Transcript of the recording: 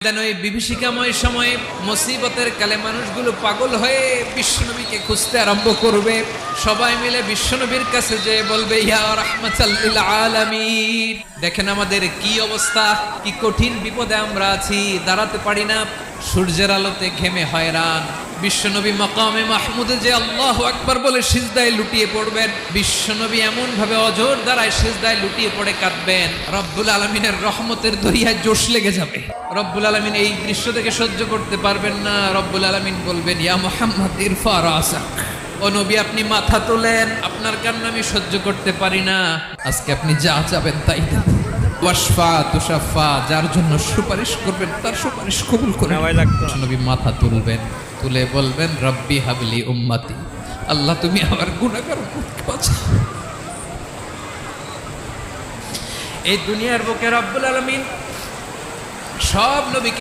ওই বিভীষিকাময় সময়ে মুসিবতের কালে মানুষগুলো পাগল হয়ে বিশ্বনবীকে খুঁজতে আরম্ভ করবে। সবাই মিলে বিশ্বনবীর কাছে যেয়ে বলবে, ইয়া রাহমাতাল লিল আলামিন, দেখেন আমাদের কি অবস্থা, কি কঠিন বিপদে আমরা আছি, দাঁড়াতে পারি না, সূর্যের আলোতে ঘেমে হয়রান। বিশ্বনবী মাকামে মাহমুদে যে আল্লাহু আকবার বলে সিজদায় লুটিয়ে পড়বেন, বিশ্বনবী এমন ভাবে অজর দ্বারায় সিজদায় লুটিয়ে পড়ে কাঁদবেন, রব্বুল আলামিনের রহমতের দরিয়ায় জোশ লেগে যাবে। রব্বুল আলামিন এই দৃশ্য থেকে সহ্য করতে পারবেন না। রব্বুল আলামিন বলবেন, ইয়া মুহাম্মদ ইরফা রাসাক, ও নবী আপনি মাথা তোলেন, আপনার কান্না আমি সহ্য করতে পারি না, আজকে আপনি যা চাবেন তাই দেব। ওয়াশফা তুশাফা, যার জন্য সুপারিশ করবেন তার সুপারিশ কবুল করে নবী মাথা তুলবেন, তুলে বলবেন, রব্বি হাবলি উম্মতি, আল্লাহ তুমি আমার গুনাহগার উম্মতকে বাঁচাও। এই দুনিয়ার বুকে রব্বুল আলামিন সব নবীকে